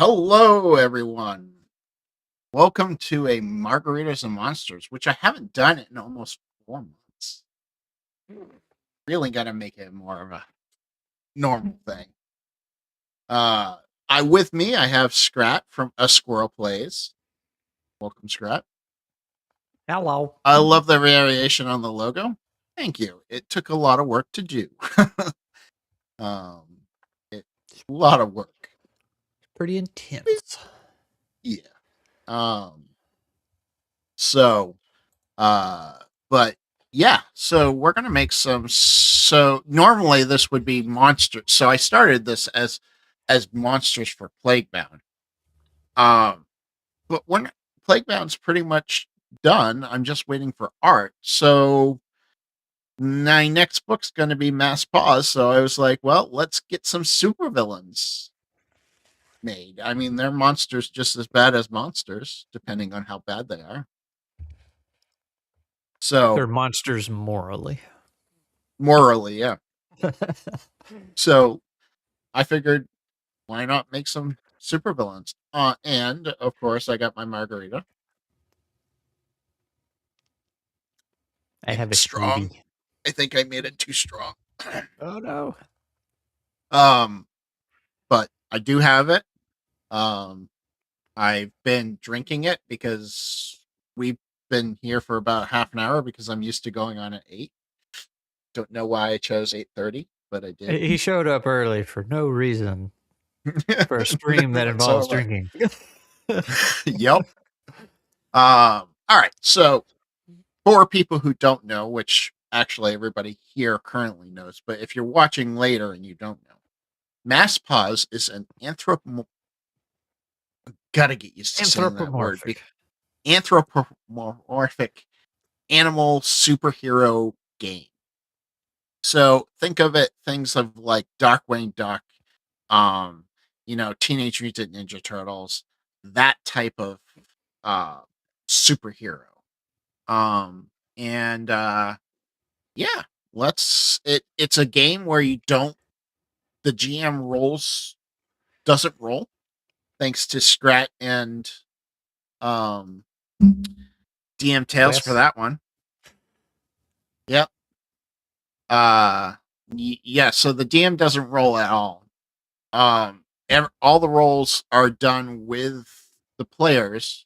Hello, everyone. Welcome to a Margaritas and Monsters, which I haven't done in almost 4 months. Really got to make it more of a normal thing. With me, I have Scrat from A Squirrel Plays. Welcome, Scrat. Hello. I love the variation on the logo. Thank you. It took a lot of work to do. It's a lot of work. Pretty intense. Yeah. So, but yeah, so we're gonna make some. So normally this would be monsters. So I started this as monsters for Plaguebound. But when Plaguebound's pretty much done, I'm just waiting for art. So my next book's gonna be Masked Paws. So I was like, well, let's get some supervillains made. I mean, they're monsters just as bad as monsters, depending on how bad they are. So They're monsters morally. morally, yeah. So I figured, why not make some supervillains? And of course, I got my margarita. I have a Strong. smoothie. I think I made it too strong. Oh no. But I do have it. I've been drinking it because we've been here for about half an hour because I'm used to going on at 8. Don't know why I chose 8:30, but I did. He showed up early for no reason for a stream that involves drinking. Yep. All right. So for people who don't know, which actually everybody here currently knows, but if you're watching later and you don't know, Masked Paws is an gotta get used to saying that word. Anthropomorphic animal superhero game. So think of it, things of like Darkwing Duck, um, Teenage Mutant Ninja Turtles, that type of uh superhero. And yeah, it's a game where you don't the GM doesn't roll, thanks to Scrat and um DM Tales for that one. Yep. Yeah, so the DM doesn't roll at all. All the rolls are done with the players.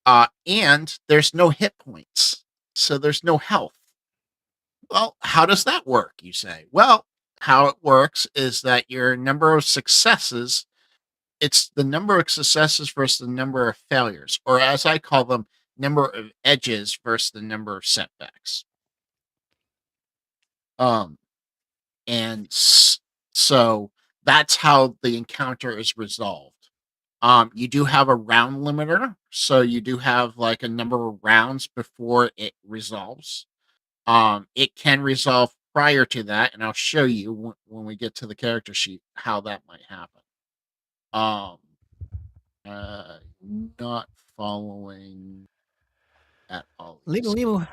And there's no hit points. So there's no health. Well, how does that work, you say? Well, how it works is that your number of successes, it's the number of successes versus the number of failures, or as I call them, number of edges versus the number of setbacks. And so that's how the encounter is resolved. You do have a round limiter, so you do have like a number of rounds before it resolves. It can resolve prior to that, and I'll show you when we get to the character sheet how that might happen. Not following at all. Limo.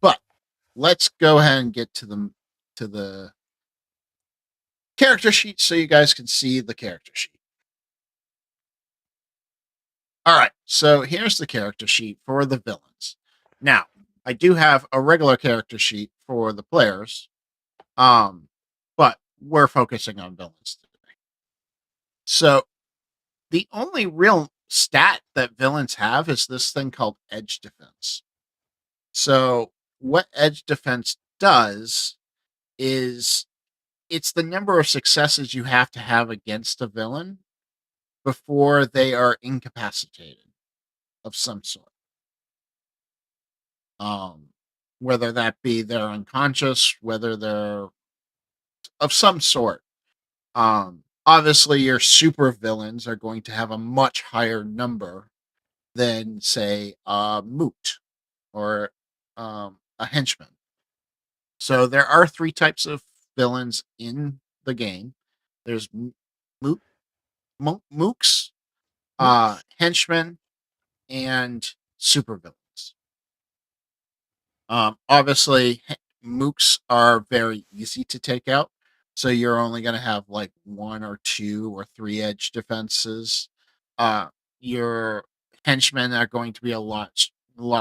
But let's go ahead and get to the character sheet so you guys can see the character sheet. All right, so here's the character sheet for the villains. Now, I do have a regular character sheet for the players, but we're focusing on villains today. So the only real stat that villains have is this thing called edge defense. So what edge defense does is it's the number of successes you have to have against a villain before they are incapacitated of some sort. Whether that be they're unconscious, whether they're of some sort. Obviously, your super villains are going to have a much higher number than, say, a moot or a henchman. So there are 3 types of villains in the game. There's mooks, henchmen, and super villains. Obviously, mooks are very easy to take out. So you're only going to have like 1 or 2 or 3 edge defenses. Your henchmen are going to be a lot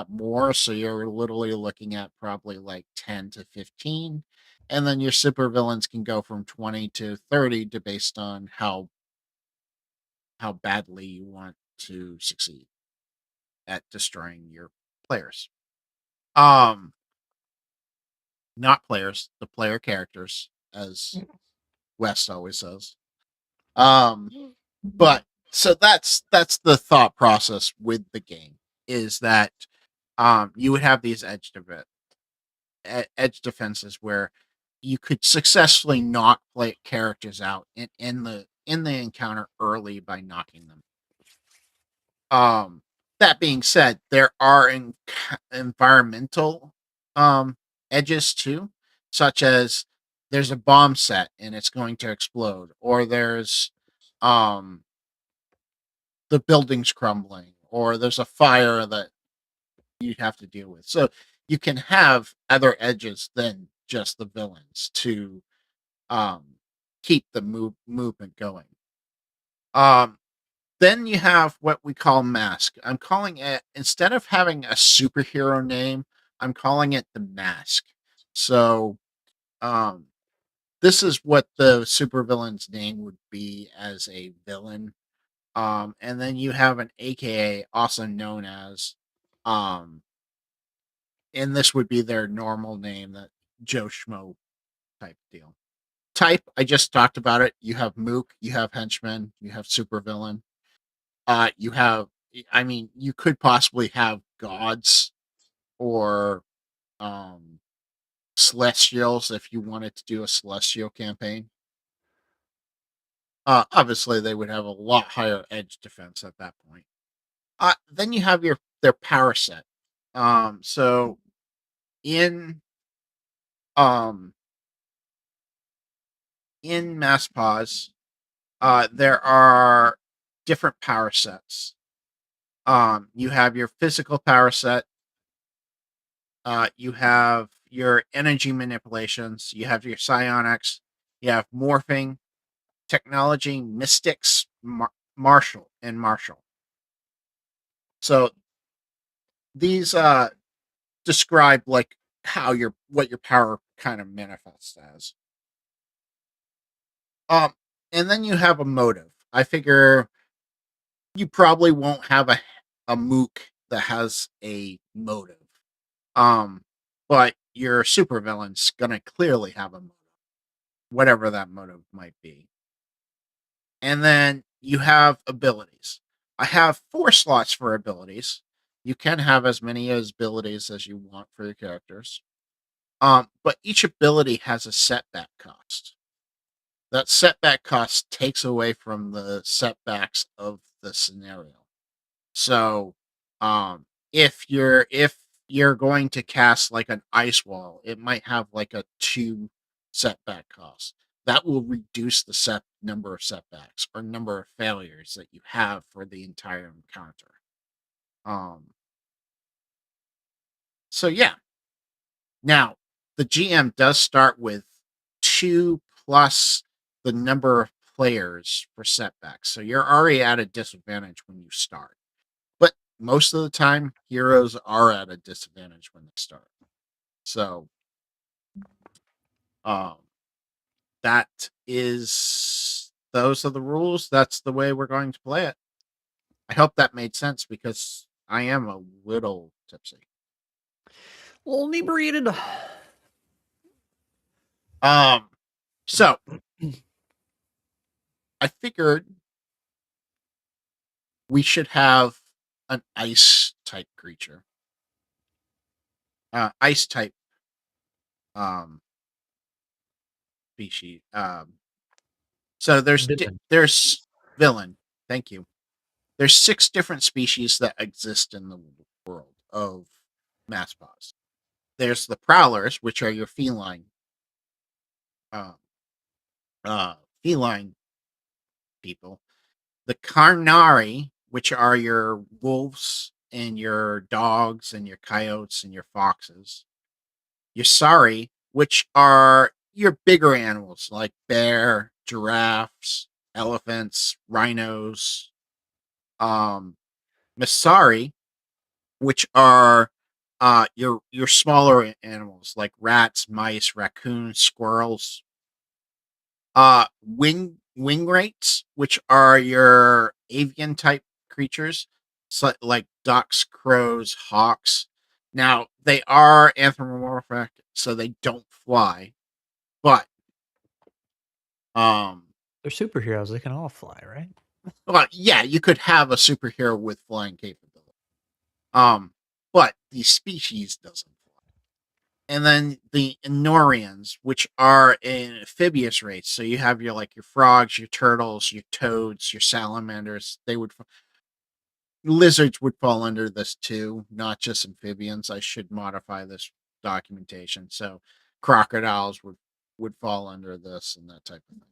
more. So you're literally looking at probably like 10 to 15. And then your supervillains can go from 20 to 30 based on how badly you want to succeed at destroying your players. Um, Not players, the player characters, as West always says. Um, but so that's the thought process with the game is that you would have these edge defenses where you could successfully knock play characters out in the encounter early by knocking them. That being said, there are environmental edges too, such as there's a bomb set and it's going to explode, or there's um the building's crumbling, or there's a fire that you have to deal with. So you can have other edges than just the villains to um keep the movement going. Um Then you have what we call mask. I'm calling it, instead of having a superhero name, I'm calling it the mask. So um this is what the supervillain's name would be as a villain. And then you have an AKA, also known as, um, and this would be their normal name, that Joe Schmo type deal. Type, I just talked about it. You have Mook, you have Henchman, you have Supervillain. You have, I mean, you could possibly have gods or um celestials if you wanted to do a celestial campaign. Obviously, they would have a lot higher edge defense at that point. Then you have their power set. So in um in Masked Paws, there are different power sets. You have your physical power set. You have your energy manipulations. You have your psionics. You have morphing, technology, mystics, martial. So these describe like what your power kind of manifests as. Um, and then you have a motive. I figure you probably won't have a mook that has a motive. Um, but your supervillain's gonna clearly have a motive, whatever that motive might be. And then you have abilities. I have 4 slots for abilities. You can have as many abilities as you want for your characters. But each ability has a setback cost. That setback cost takes away from the setbacks of the scenario. So, if you're going to cast like an ice wall, it might have like a 2 setback cost. That will reduce the set number of setbacks or number of failures that you have for the entire encounter. Um, so yeah. Now, the GM does start with 2 plus the number of players for setbacks. So you're already at a disadvantage when you start. But most of the time, heroes are at a disadvantage when they start. So, um, those are the rules. That's the way we're going to play it. I hope that made sense because I am a little tipsy. A little inebriated. So I figured we should have an ice type creature. Ice type um species. So Villain. there's villain. Thank you. There's 6 different species that exist in the world of Masked Paws. There's the prowlers, which are your uh, feline people. The carnari, which are your wolves and your dogs and your coyotes and your foxes. Your sari, which are your bigger animals like bear, giraffes, elephants, rhinos, Masari, which are your smaller animals like rats, mice, raccoons, squirrels. Wing rates, which are your avian type creatures, so, like ducks, crows, hawks. Now they are anthropomorphic, so they don't fly, but um, They're superheroes. They can all fly, right? well, yeah, you could have a superhero with flying capability. Um, but the species doesn't fly. And then the Enorians, which are an amphibious race. So you have your like your frogs, your turtles, your toads, your salamanders. Lizards would fall under this too, not just amphibians. I should modify this documentation. So crocodiles would fall under this and that type of thing.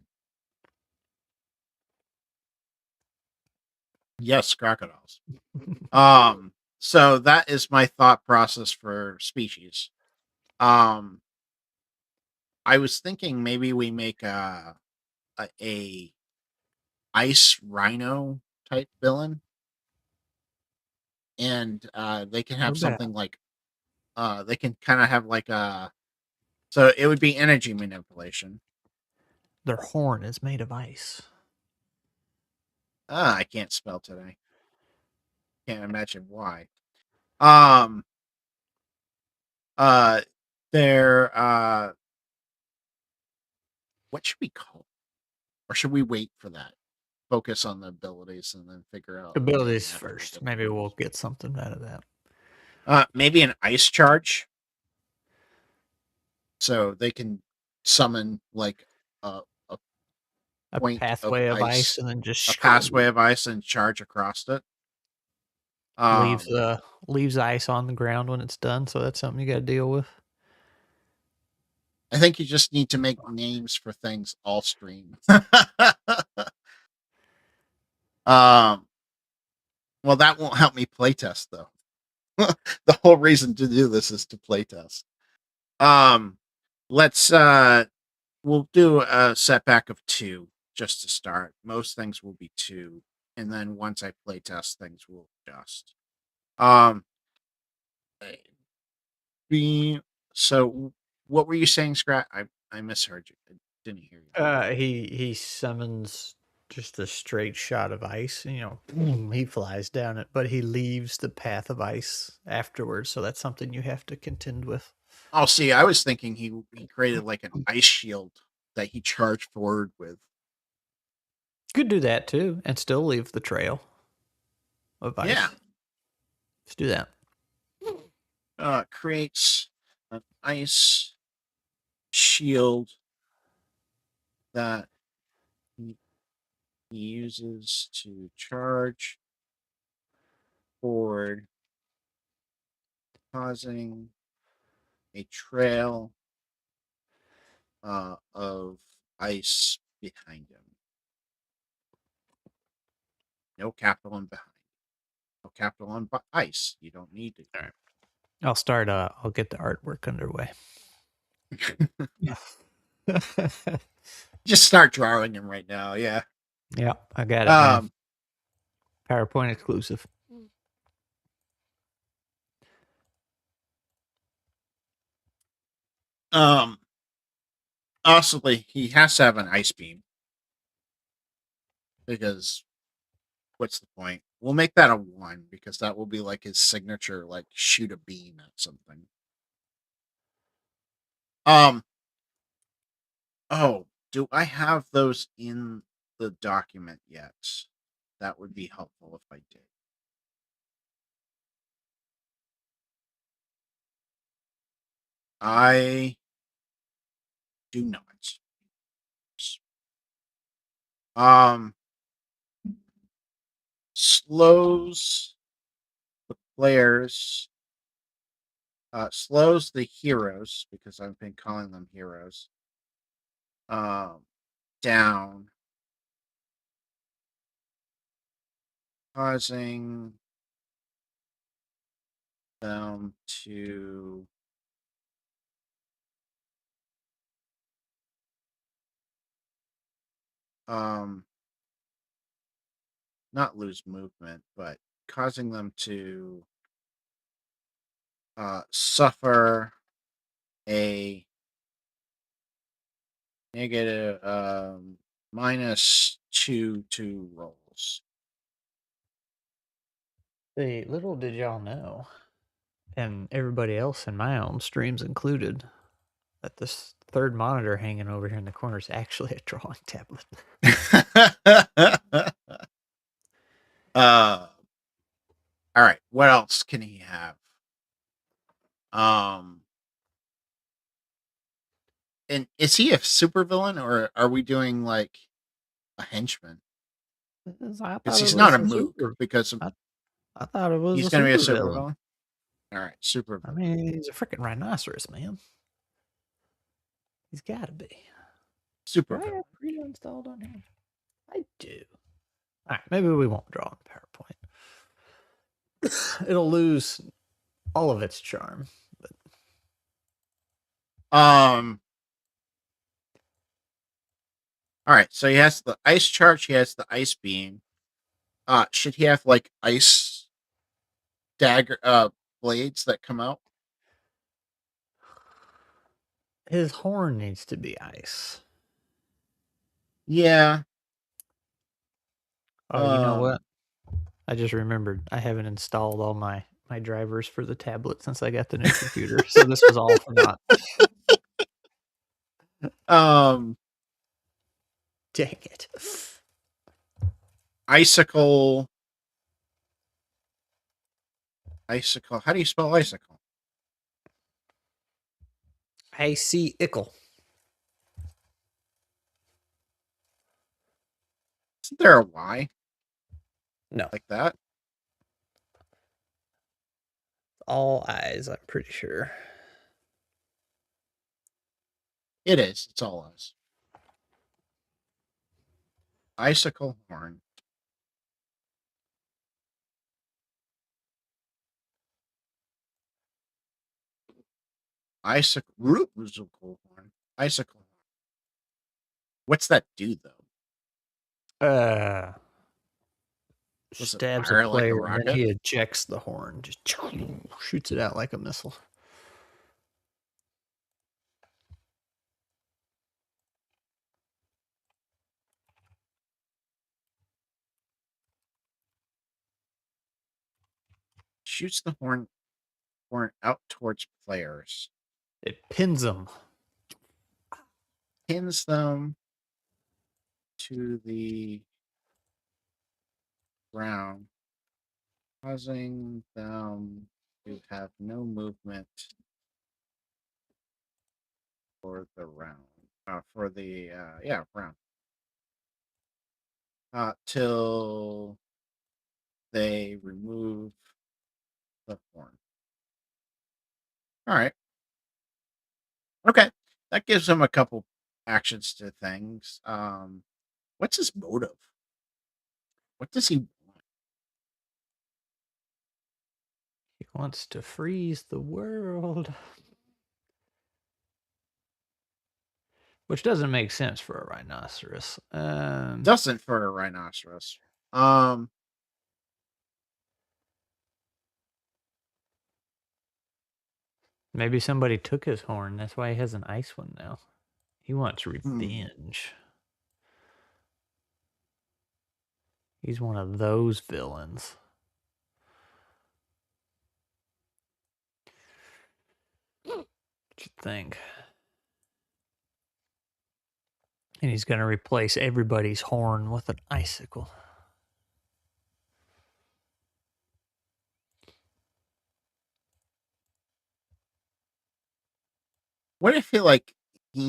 Yes, crocodiles. So that is my thought process for species. Um, I was thinking maybe we make a ice rhino type villain, and they can have What about something like they can kind of have like a so it would be energy manipulation. their horn is made of ice? I can't spell today. Can't imagine why. Um, uh, they're what should we call? Or should we wait for that? Focus on the abilities and then figure out the name Abilities after we first. get the Maybe we'll rules. get something out of that. Maybe an ice charge, so they can summon like a A point of pathway of ice ice, and then just a pathway of ice, and charge across it. leaves Um, leaves ice on the ground when it's done. So that's something you got to deal with. I think you just need to make names for things all stream. um, well, that won't help me playtest though. The whole reason to do this is to playtest. Um, let's we'll do a setback of 2 just to start. Most things will be 2, and then once I playtest things will adjust. Um, be so what were you saying, Scrat? I misheard you. I didn't hear you. He summons just a straight shot of ice. You know, boom, he flies down it, but he leaves the path of ice afterwards. So that's something you have to contend with. Oh, see, I was thinking he created like an ice shield that he charged forward with. Could do that too, and still leave the trail of Yeah, ice. Let's do that. creates an ice shield that he uses to charge forward, causing a trail of ice behind him. No capital on behind. No capital on ice. You don't need it. All right. I'll start. I'll get the artwork underway. Just start drawing him right now. Yeah. Yeah, I got it, man. Um. PowerPoint exclusive. Um. Possibly he has to have an ice beam because what's the point? We'll make that a 1 because that will be like his signature, like shoot a beam at something. Um. Oh, do I have those in the document yet? That would be helpful if I did. I do not. Um, slows the players, slows the heroes because I've been calling them heroes. Um, down, causing them to not lose movement, but causing them to suffer a negative -2 to rolls. See, little did y'all know, and everybody else in my own streams included, that this third monitor hanging over here in the corner is actually a drawing tablet. All right, what else can he have? And is he a supervillain, or are we doing like a henchman? I Because thought it he's was not a a mook. super. Because I thought it was he's a going to be a super villain. supervillain. All right, supervillain. I mean, he's a freaking rhinoceros, man. He's got to be. Do I Supervillain. have Krita installed on here? I do. All right, maybe we won't draw on PowerPoint. It'll lose all of its charm. But All right, so he has the ice charge. He has the ice beam. Should he have like ice dagger blades that come out? his horn needs to be ice. Yeah. Oh, you know what? I just remembered I haven't installed all my drivers for the tablet since I got the new computer. So this was all for naught. Dang it. Icicle. How do you spell icicle? I see ickle. Isn't there a Y No. like that? All eyes, I'm pretty sure. It is. It's all us. Icicle horn. Icicle horn. Icicle horn. What's that do though? Does it Stabs fire a like a player and then rocket? he ejects the horn. Just shoots it out like a missile. Shoots the horn out towards players. It pins them. Pins them to the ground, causing them to have no movement for the round. For the round. Till they remove the horn. All right. Okay. That gives him a couple actions to things. What's his motive? What does he want? He wants to freeze the world. Which doesn't make sense for a rhinoceros. Doesn't for a rhinoceros. Maybe somebody took his horn. That's why he has an ice one now. He wants revenge. He's one of those villains. What you think? And he's going to replace everybody's horn with an icicle. What if he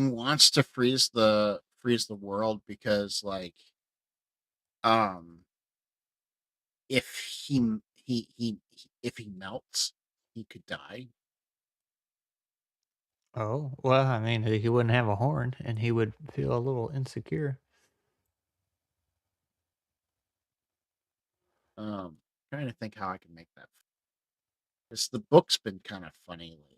wants to freeze the world because if if he melts, he could die. Oh, well, I mean, he wouldn't have a horn and he would feel a little insecure. Trying to think how I can make that. Because the book's been kind of funny lately.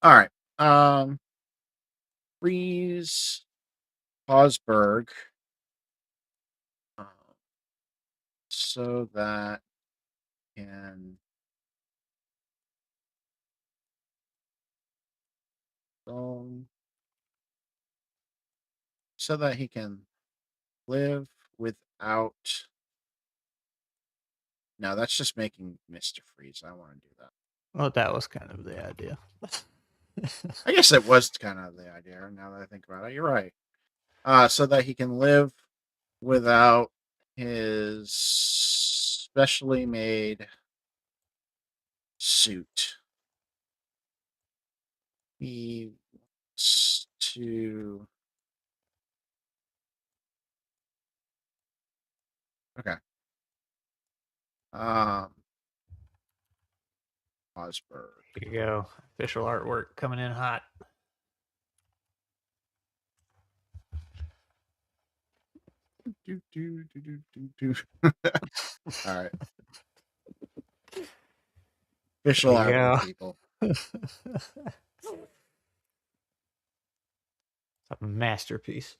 All right. Freeze Osberg, um, so that can um, so that he can live without. No, that's just making Mr. Freeze. I don't want to do that. Well, that was kind of the idea. I guess it was kind of the idea. Now that I think about it, you're right. So that he can live without his specially made suit. He wants to. Okay. Um, Osberg. Here you go. Official artwork coming in hot. All right. Official There you artwork, go. people. A masterpiece.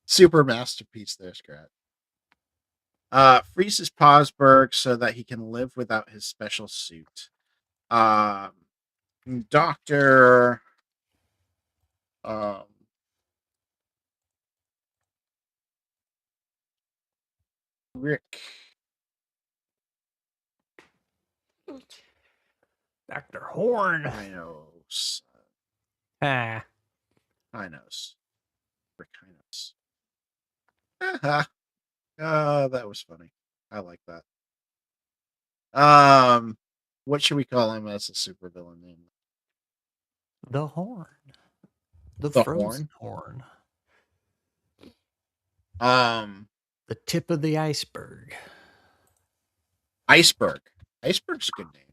Super masterpiece there, Scrat. Freezes Posberg so that he can live without his special suit. Um, Doctor um, Rick Dr. Horn. Hinos. Ah. Hinos. Rick Hinos. That was funny. I like that. What should we call him as a supervillain name? The Horn. The The frozen horn. Um, The tip of the iceberg. Iceberg. Iceberg's a good name.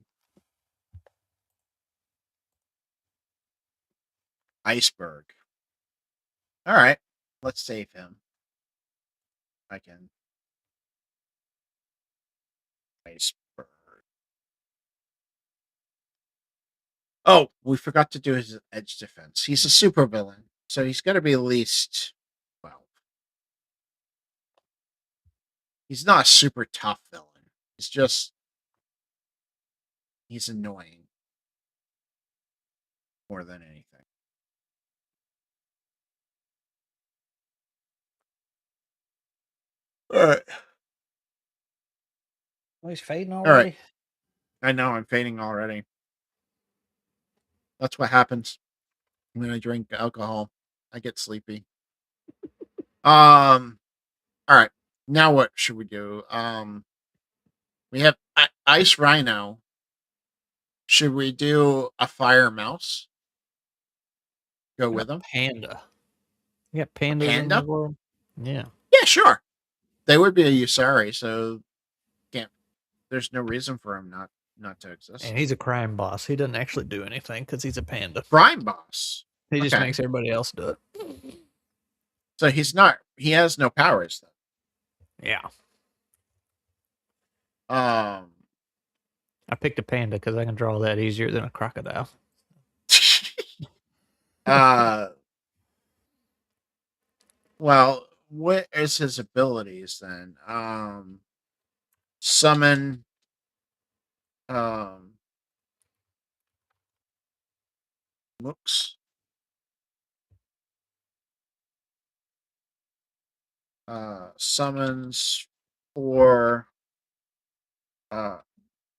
Iceberg. All right, let's save him. I can. Iceberg. Oh, we forgot to do his edge defense. He's a supervillain, so he's got to be at least 12. He's not a super tough villain. He's just he's annoying more than anything. All right. Oh, he's fading All right. already. I know I'm fainting already. That's what happens when I drink alcohol. I get sleepy. All right. Now what should we do? We have Ice Rhino. Should we do a Fire Mouse? Go with him. Panda. You got A pandas in the panda? world? Yeah. Yeah, sure. They would be a Usari, so can't. There's no reason for him not to exist. And he's a crime boss. He doesn't actually do anything because he's a panda. Crime boss. He just Okay. makes everybody else do it. So he's not. He has no powers then. Yeah. I picked a panda because I can draw that easier than a crocodile. Well, what is his abilities then? Summon. Mooks. Summons for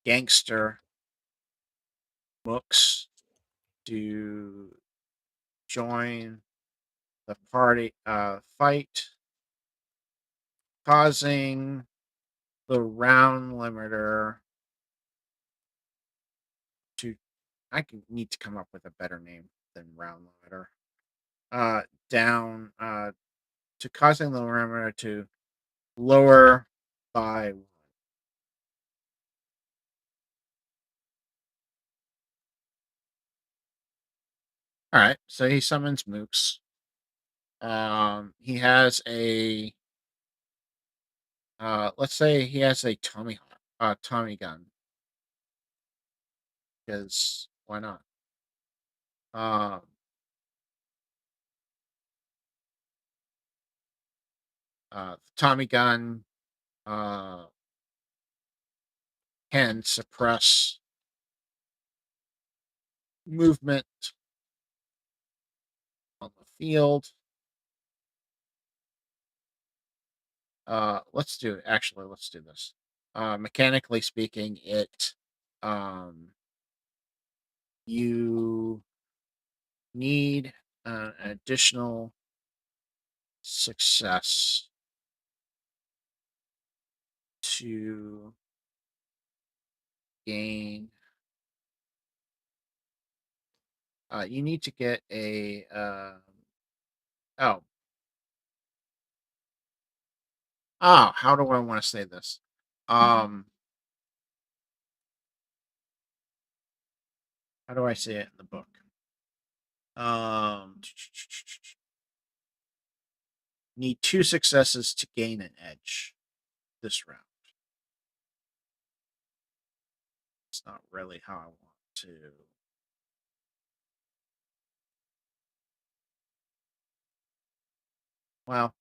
gangster Mooks to join the party fight, causing the round limiter to. Need to come up with a better name than round limiter. Down to causing the limiter to lower by 1. All right, so he summons Mooks. He has a. Let's say he has a Tommy gun. Because why not? Um, Tommy gun uh, can suppress movement on the field. Let's do this. Mechanically speaking, you need an additional success to gain. You need to get a oh how do I want to say this? How do I say it in the book? Need 2 successes to gain an edge this round. It's not really how I want to. Well,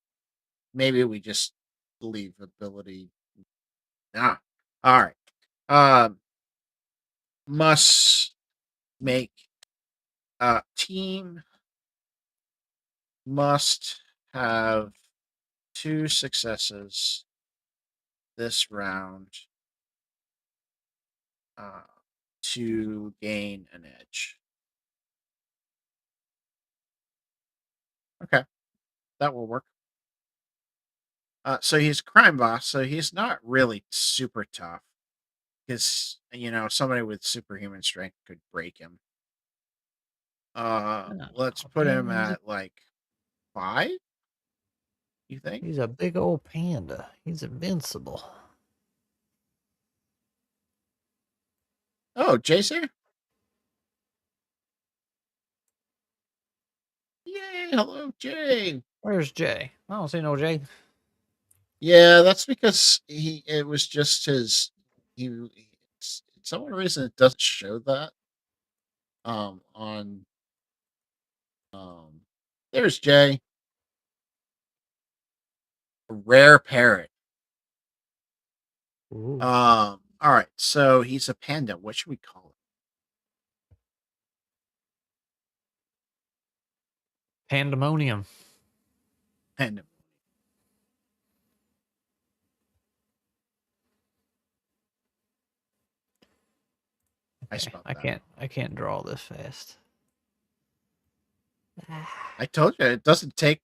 maybe we just leave ability. All right. Must make team must have 2 successes this round to gain an edge. Okay, that will work. So he's a crime boss, so he's not really super tough because somebody with superhuman strength could break him. Let's put him Man, at like 5. You think? he's a big old panda. He's invincible. Oh, Jay's here. Yay! Hello, Jay. Where's Jay? I don't see no Jay. Yeah, that's because it was just his. Some reason it doesn't show that. On there's Jay, a rare parrot. Ooh. All right, so he's a panda. What should we call Pandemonium. it? Panda. I Okay, spelled that wrong. I can't draw this fast. I told you it doesn't take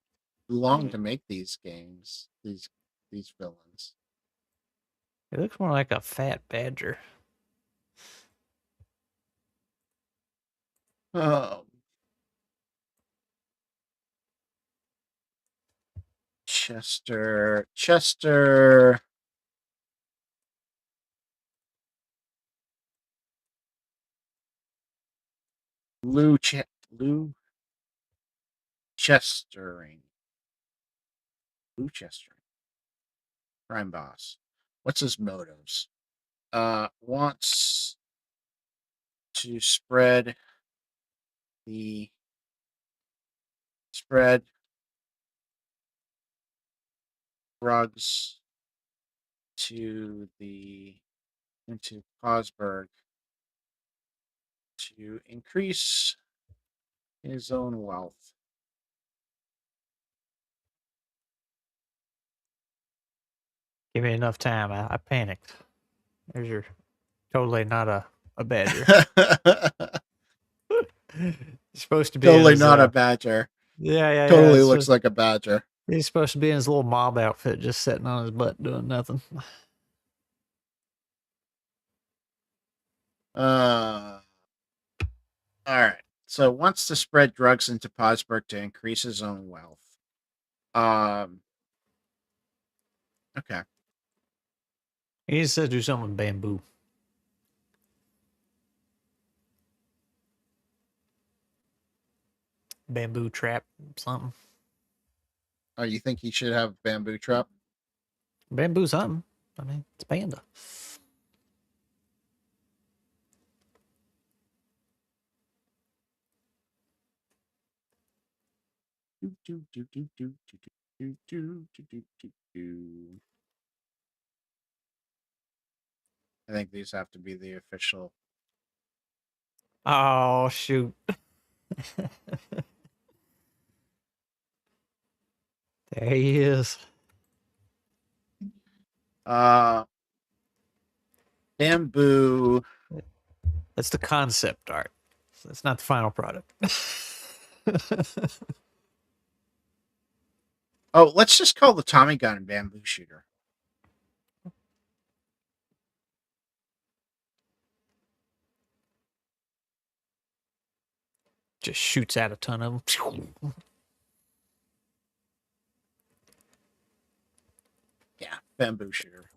long to make these games. These villains. It looks more like a fat badger. Oh, Chester. Lou Chestering. Lou Chestering. Crime boss. What's his motives? Wants to spread drugs into Plasberg to increase his own wealth. Give me enough time. I panicked. There's your totally not a badger. He's supposed to be in Totally his not a badger. yeah. Totally It's looks just, like a badger. he's supposed to be in his little mob outfit, just sitting on his butt doing nothing. All right. So wants to spread drugs into Plasberg to increase his own wealth. Okay. He needs to do something with bamboo. Bamboo trap, something. Oh, you think he should have bamboo trap? Bamboo something. I mean, it's panda. I think these have to be the official. Oh shoot. There he is. Bamboo. That's the concept art. That's not the final product. Oh, let's just call the Tommy gun bamboo shooter. Just shoots out a ton of them. Yeah, bamboo shooter.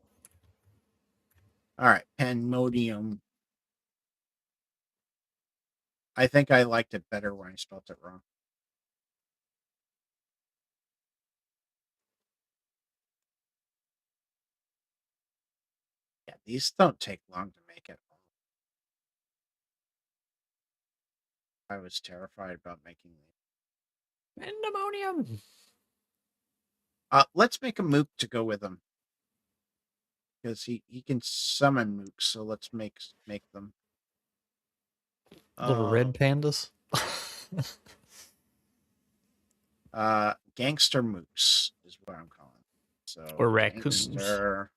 All right, Pandemonium. I think I liked it better when I spelled it wrong. Yeah, these don't take long to make it. I was terrified about making these. Pandemonium. Let's make a mook to go with him. Because he can summon mooks, so let's make them. Little red pandas. Gangster mooks is what I'm calling. So Or raccoons. Gangster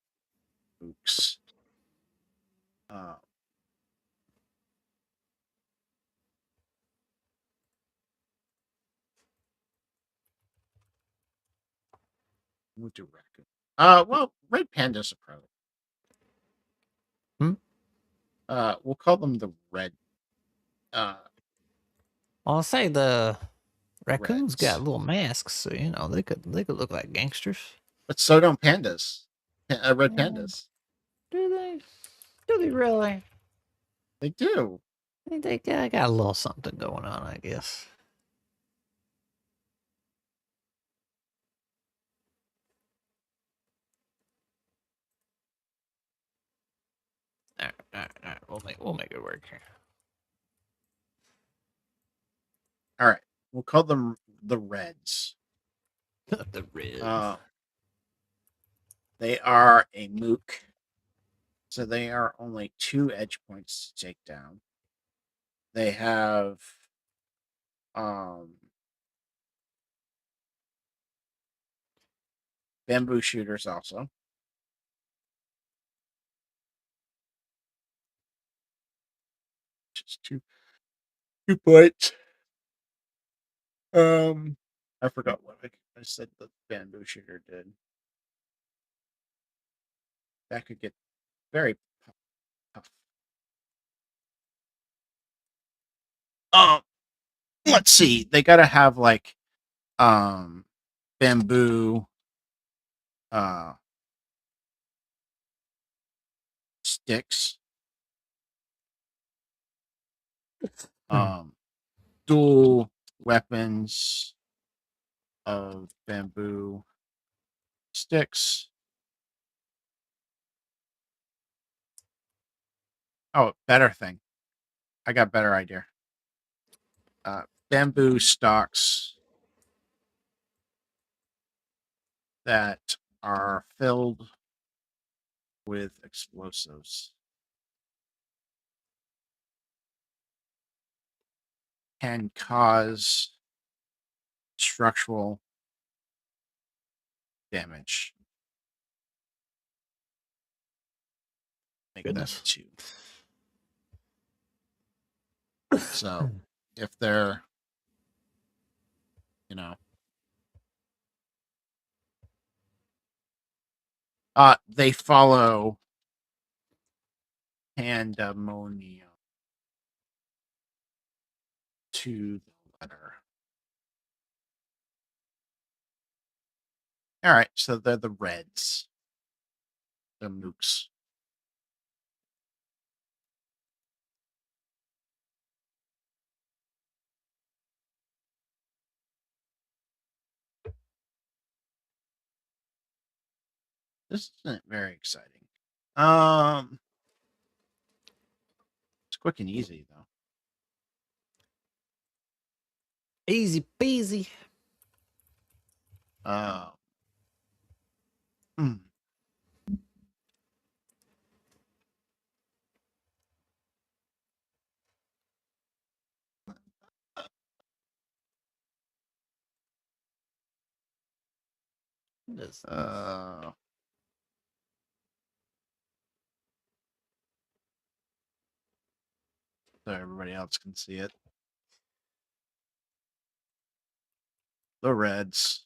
mooks. We'll do raccoon. Well, red pandas are probably. We'll call them the red. I'll say the raccoons Reds. got little masks, so you know they could look like gangsters. But so don't pandas. Red pandas. Do they? Do they really? They do. They got a little something going on, I guess. All right. We'll make it work here. All right. We'll call them the Reds. The red. They are a mook. So they are only 2 edge points to take down. They have bamboo shooters also. Just 2 points. I forgot what I said the bamboo shooter did. That could get very tough. Let's see. They gotta have like bamboo sticks. Dual weapons of bamboo sticks. Oh, better thing. I got a better idea. Bamboo stalks that are filled with explosives can cause structural damage. Make Goodness. that 2. So if they're, they follow pandemonium to the letter. All right, so they're the Reds. They're mooks. This isn't very exciting. It's quick and easy though. Easy peasy. Hmm. So everybody else can see it. The Reds.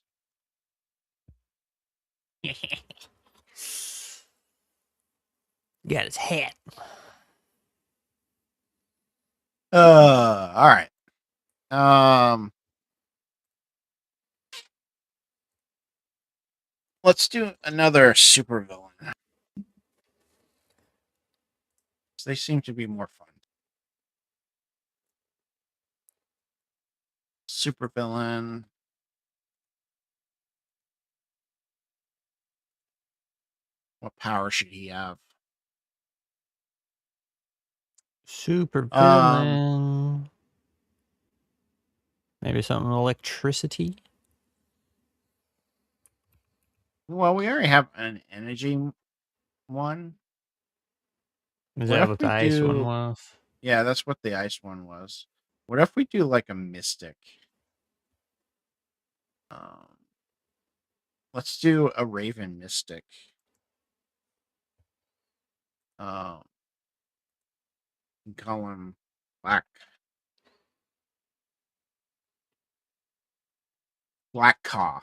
Got his hat. All right. Let's do another supervillain. They seem to be more fun. Supervillain. What power should he have? Super villain. Maybe something electricity. Well, we already have an energy one. Is What that if what we the ice one do? was? Yeah, that's what the ice one was. What if we do like a mystic? Let's do a raven mystic. We can call him Black Caw.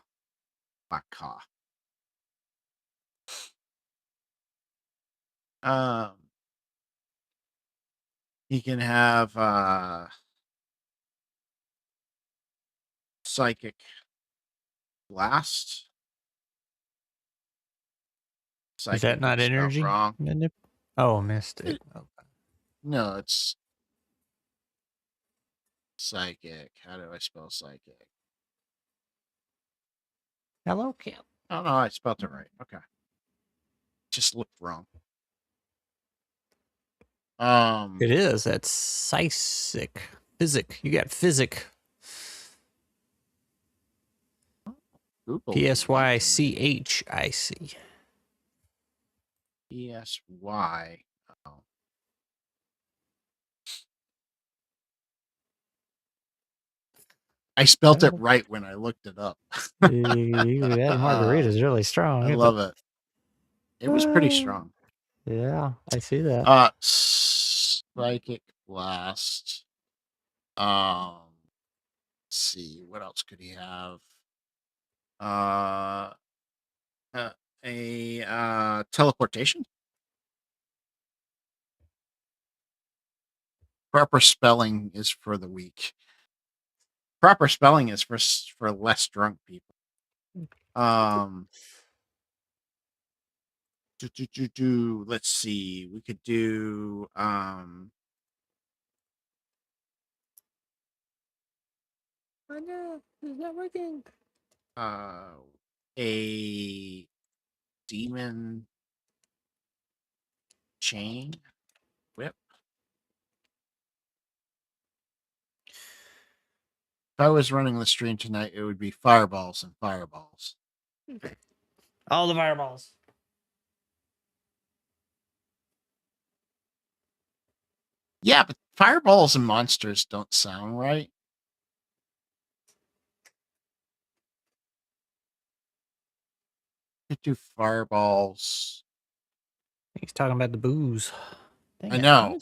Black Caw. He can have psychic blast. Is that Psychic not is spelled energy? wrong. Oh, missed it. Okay. No, it's psychic. How do I spell psychic? Hello, Kim. Oh no, I spelled it right. Okay. Just looked wrong. It is. That's psychic. Physic. You got physic. Google Psychic. PSY. Oh. I spelt it right when I looked it up. That margarita is really strong. I love it. It was pretty strong. Yeah, I see that. Psychic blast. Let's see, what else could he have? A teleportation. Proper spelling is for the weak. Proper spelling is for less drunk people. Let's see. We could do Oh no, it's not working. A demon chain whip. If I was running the stream tonight, it would be fireballs and fireballs. All the fireballs. Yeah, but fireballs and monsters don't sound right. Could do fireballs. He's talking about the booze. Dang I it, know.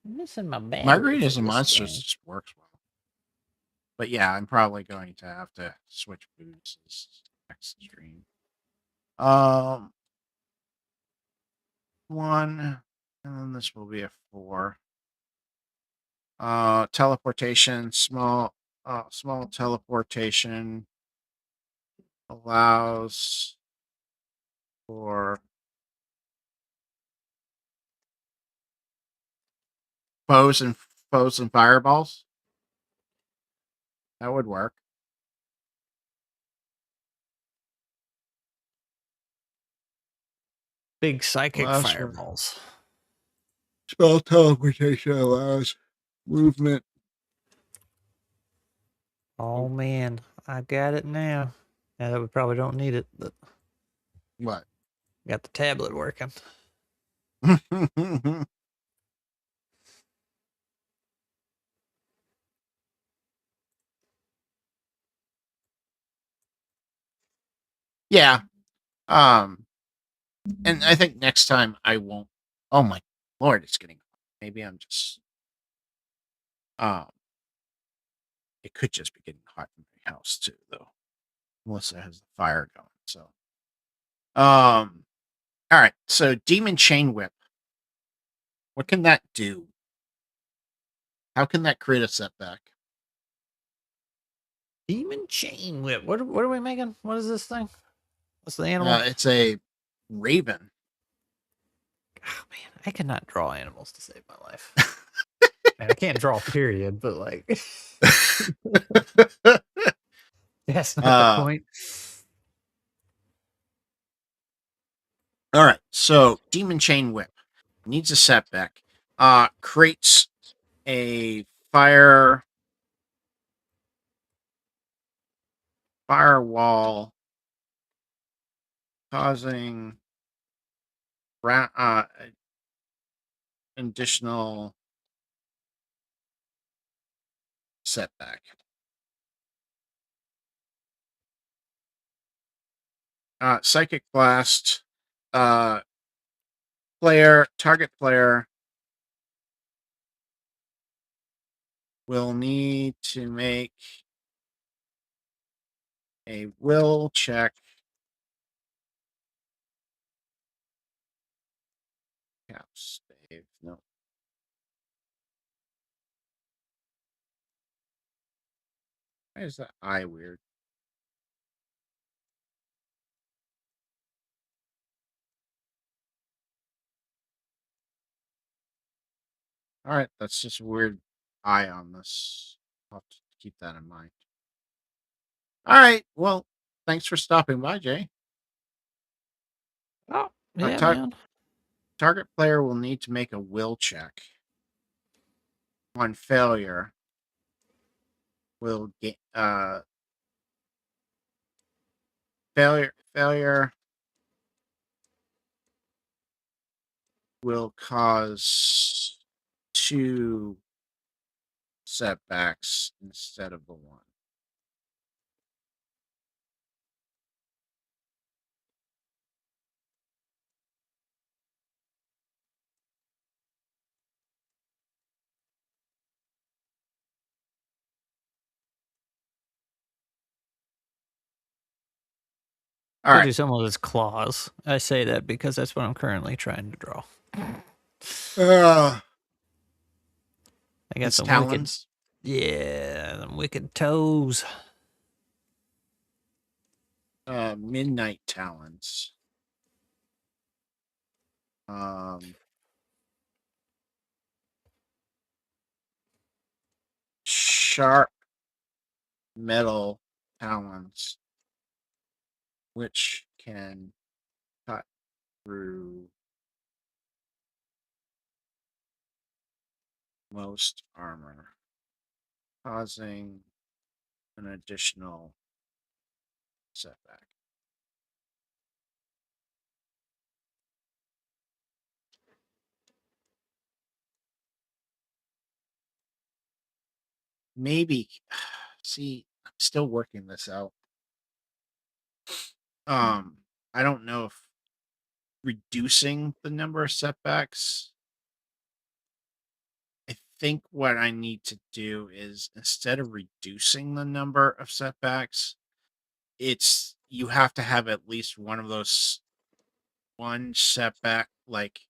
I'm missing my bag. Margaritas and monsters just works well. But yeah, I'm probably going to have to switch booze next stream. One, and then this will be a 4. Teleportation, small teleportation allows for foes and fireballs. That would work. Big psychic fireballs. Spell teleportation allows movement. Oh man, I got it now. Now that we probably don't need it, but What? got the tablet working. Yeah. Um, and I think next time I won't. Oh my lord, it's getting. Maybe I'm just. Um, it could just be getting hot in my house too, though. Melissa has the fire going, so. All right. So, Demon Chain Whip. What can that do? How can that create a setback? Demon chain whip. What are we making? What is this thing? What's the animal? It's a raven. Oh man, I cannot draw animals to save my life. And I can't draw, period, but like that's not the point. All right. So, Demon Chain Whip needs a setback. Creates a firewall causing additional setback. Psychic Blast. Target player will need to make a will check. Caps save. No. Why is that eye weird? All right, that's just a weird eye on this. I'll have to keep that in mind. All right, well, thanks for stopping by, Jay. Oh, yeah, tar- man. Target player will need to make a will check. On failure, will get failure will cause 2 setbacks instead of the 1. All Could right. do something with its claws. I say that because that's what I'm currently trying to draw. I got Its some talons. them wicked toes. Midnight talons. Sharp metal talons, which can cut through most armor, causing an additional setback. Maybe. See, I'm still working this out. I don't know if reducing the number of setbacks. I think what I need to do is, instead of reducing the number of setbacks, it's you have to have at least one of those one setback, like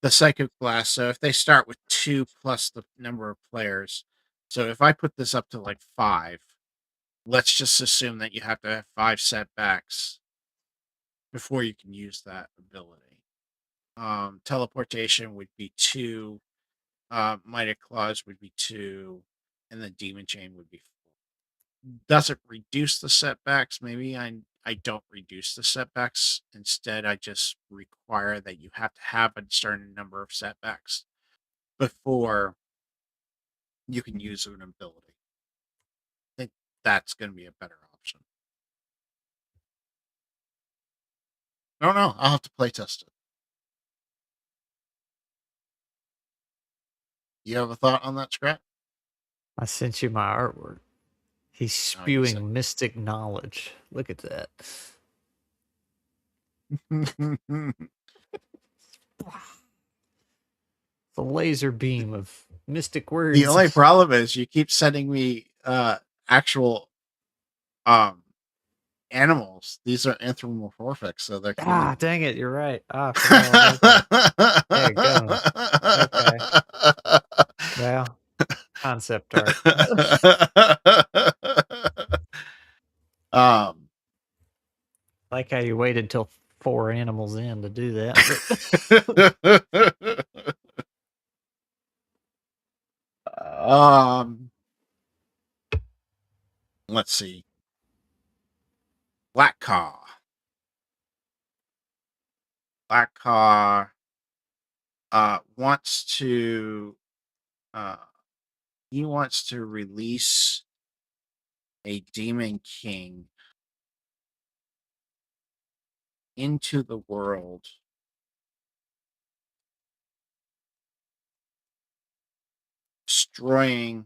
the psychic blast. So if they start with 2 plus the number of players, so if I put this up to like 5, let's just assume that you have to have 5 setbacks before you can use that ability. Teleportation would be 2, Mighty Claws would be 2, and the Demon Chain would be 4. Does it reduce the setbacks? Maybe I don't reduce the setbacks. Instead, I just require that you have to have a certain number of setbacks before you can use an ability. I think that's going to be a better option. I don't know. I'll have to play test it. You have a thought on that, Scrap? I sent you my artwork. He's spewing mystic knowledge. Look at that. The laser beam of mystic words. The only problem is you keep sending me actual animals. These are anthropomorphic, so they're dang it, you're right. I forgot all about that. There it goes. Okay. Well, concept art. Like how you waited till 4 animals in to do that. Let's see. Black Caw. Black Caw wants to he wants to release a demon king into the world, destroying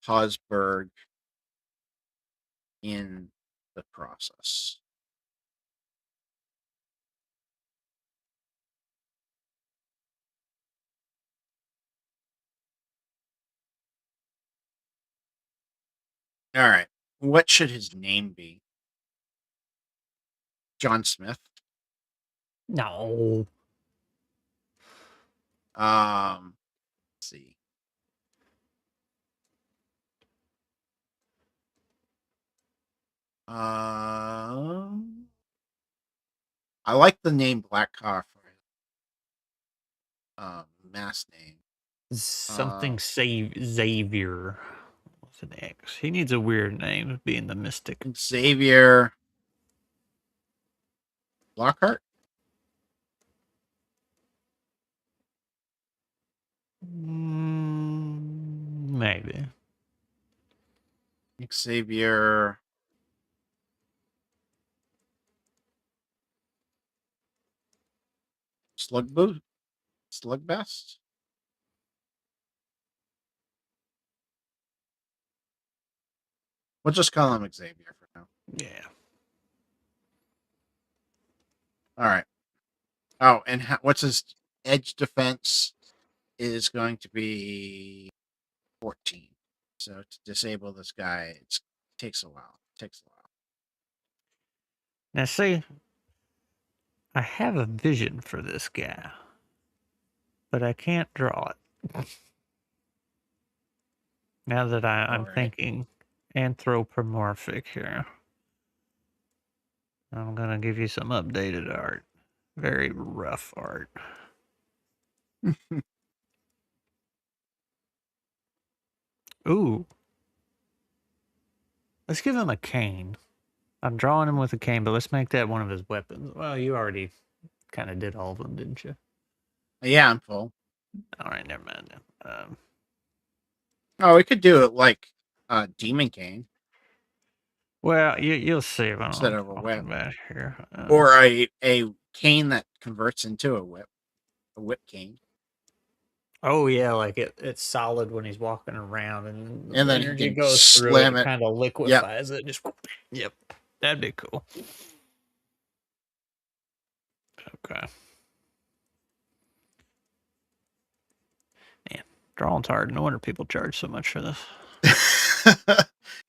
Pawsburg in the process. All right. What should his name be? John Smith? No. Let's see. I like the name Black Caw for his mass name. Something Xavier. What's an X? He needs a weird name, being the mystic. Xavier Lockhart? Maybe. Xavier Slugbest? We'll just call him Xavier for now. Yeah. All right. Oh, and what's his edge defense is going to be 14. So to disable this guy, it takes a while. Now, see, I have a vision for this guy, but I can't draw it. Now that I'm thinking anthropomorphic here, I'm going to give you some updated art. Very rough art. Ooh. Let's give him a cane. I'm drawing him with a cane, but let's make that one of his weapons. Well, you already kind of did all of them, didn't you? Yeah, I'm full. All right, never mind. We could do it like Demon Cane. Well, you'll see what instead I'm of a talking whip about here. or a cane that converts into a whip cane. Oh yeah, like it's solid when he's walking around, and then energy goes through it, and kind of liquefies it. Just yep, that'd be cool. Okay. Man, drawing's hard. No wonder people charge so much for this.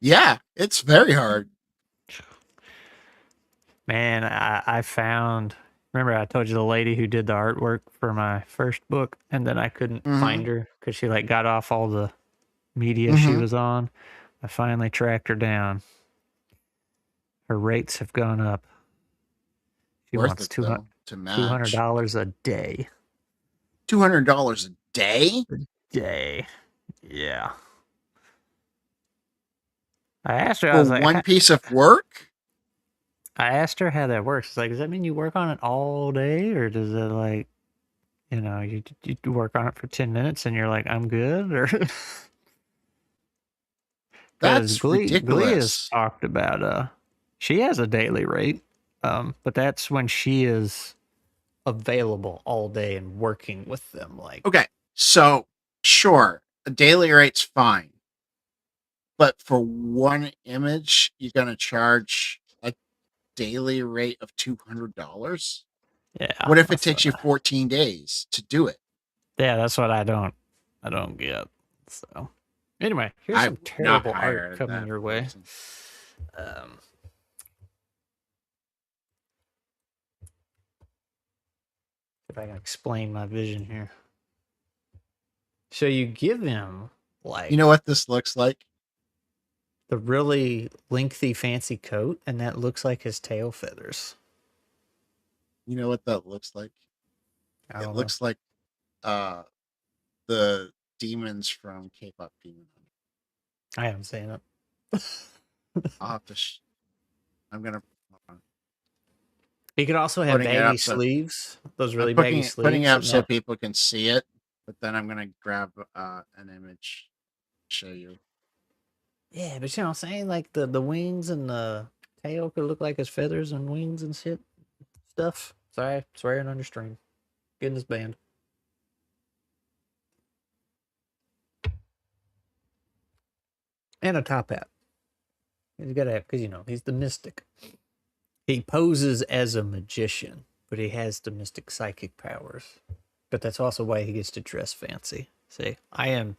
Yeah, it's very hard. Man, I found. Remember, I told you the lady who did the artwork for my first book, and then I couldn't find her because she like got off all the media she was on. I finally tracked her down. Her rates have gone up. She wants $200 a day. $200 a day? A day. Yeah. I asked her, I was like, one piece of work? I asked her how that works. It's like, does that mean you work on it all day? Or does it like, you work on it for 10 minutes and you're like, I'm good? Or Because That's Glee has ridiculous. talked about she has a daily rate, but that's when she is available all day and working with them. Like, Okay, so sure, a daily rate's fine, but for one image, you're gonna charge a daily rate of $200. yeah, What if it that's takes you 14 days to do it? that's what I don't get. So anyway, here's I some would not terrible art hire coming that your way. person. Um, if I can explain my vision here. So you give him like You know what this looks like? the really lengthy fancy coat, and that looks like his tail feathers. You know what that looks like? I It don't know. looks like uh the demons from K-pop Demon Hunter. I haven't seen it. I'll have to. I'm gonna. He could also have Putting it baggy up so sleeves, those I'm really baggy putting it sleeves, up and so that. people can see it. But then I'm gonna grab an image, show you. Yeah, but you know what I'm saying? Like the wings and the tail could look like his feathers and wings and shit stuff. Sorry, swearing under stream. Getting this banned. And a top hat. He's got to have, because, you know, he's the mystic. He poses as a magician, but he has the mystic psychic powers. But that's also why he gets to dress fancy. See, I am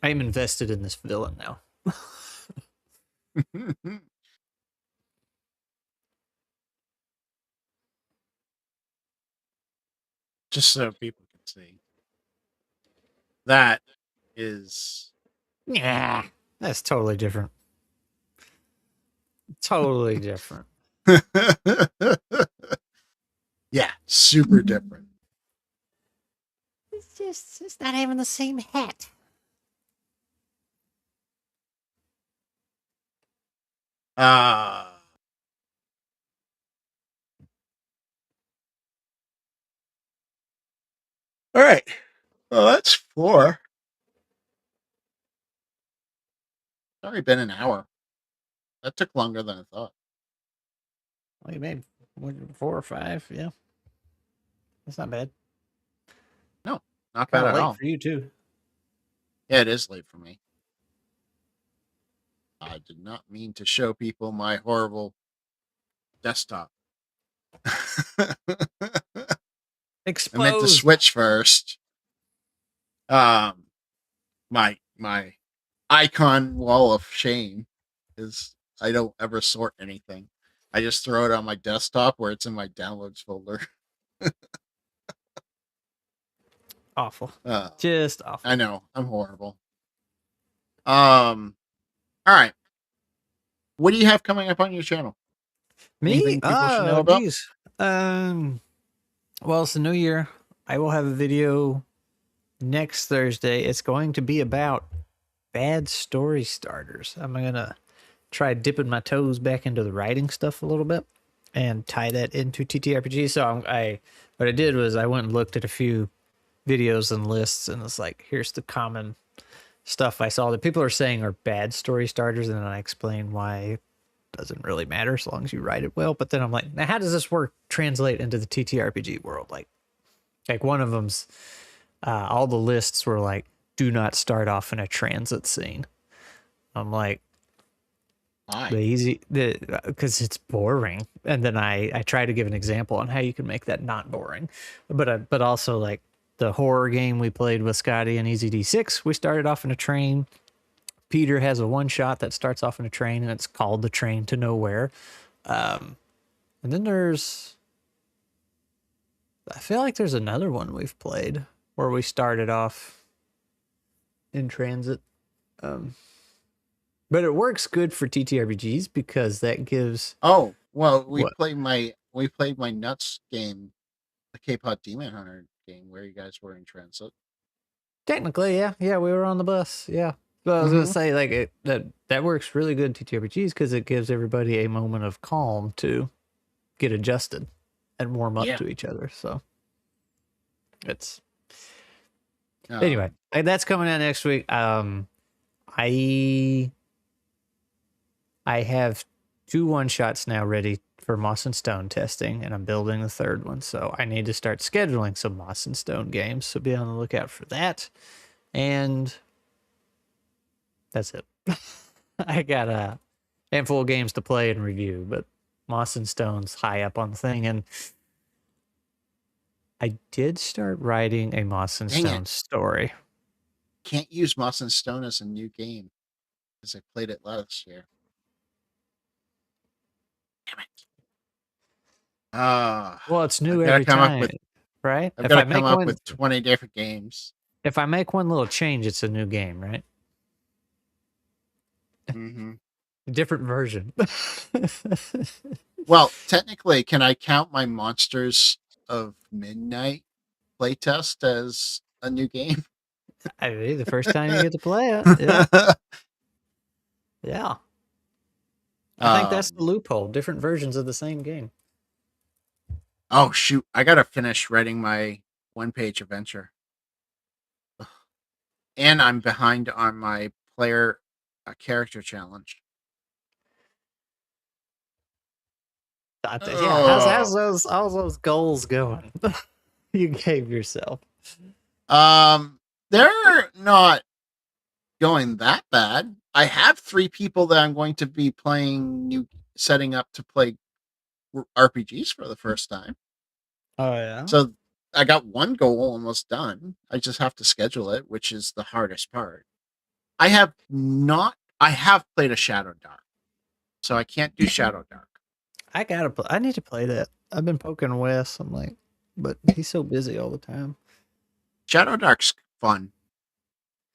invested in this villain now. Just so people can see. That is. Yeah, that's totally different. Totally different. Yeah, super different. It's not having the same hat. Uh all right. Well, that's 4. It's already been an hour. That took longer than I thought. Well, you made 4 or 5, yeah. That's not bad. No, not bad Kind of at late all. for you too. Yeah, it is late for me. I did not mean to show people my horrible desktop. I meant to Exposed. switch first. Um, my icon wall of shame is I don't ever sort anything. I just throw it on my desktop where it's in my downloads folder. Awful. Uh, Just I awful. know I'm horrible. All right. What do you have coming up on your channel? Me? Anything people should know Oh, about? geez. Well, it's the new year. I will have a video next Thursday. It's going to be about bad story starters. I'm gonna try dipping my toes back into the writing stuff a little bit and tie that into TTRPG. So what I did was I went and looked at a few videos and lists, and it's like, here's the common stuff I saw that people are saying are bad story starters, and then I explain why it doesn't really matter as long as you write it well. But then I'm like, now how does this work translate into the TTRPG world? Like one of them's all the lists were like, do not start off in a transit scene. I'm like, Hi. because it's boring. And then I try to give an example on how you can make that not boring, but also like the horror game we played with Scotty and Easy D6, we started off in a train. Peter has a one shot that starts off in a train, and it's called The Train to Nowhere. And then I feel like there's another one we've played where we started off in transit. But it works good for TTRPGs because that gives Oh, well, what we played my nuts game, the K-pop Demon Hunter game, where you guys were in transit. technically, yeah, we were on the bus, yeah. But I was gonna say like that works really good in TTRPGs because it gives everybody a moment of calm to get adjusted and warm up Yeah. to each other. So it's Um, anyway, that's coming out next week. I I have 2 one-shots now ready for Moss and Stone testing, and I'm building the third one. So I need to start scheduling some Moss and Stone games. So be on the lookout for that. And that's it. I got a handful of games to play and review, but Moss and Stone's high up on the thing. And I did start writing a Moss and Dang Stone it. story. Can't use Moss and Stone as a new game because I played it last year. Damn it. Well, it's new I've got to every come up time, with right? I've got to come up with 20 different games. If I make one little change, it's a new game, right? Mm-hmm. Different version. Well, technically, can I count my Monsters of Midnight playtest as a new game? I mean, the first time you get to play it. Yeah. Yeah. I think that's the loophole. Different versions of the same game. Oh, shoot. I got to finish writing my one-page adventure. And I'm behind on my player character challenge. Yeah, how's those goals going? You gave yourself. They're not going that bad. I have 3 people that I'm going to be setting up to play RPGs for the first time. Oh yeah. So I got one goal almost done. I just have to schedule it, which is the hardest part. I have played a Shadow Dark, so I can't do Shadow Dark. I need to play that. I've been poking Wes. I'm like, but he's so busy all the time. Shadow Dark's fun.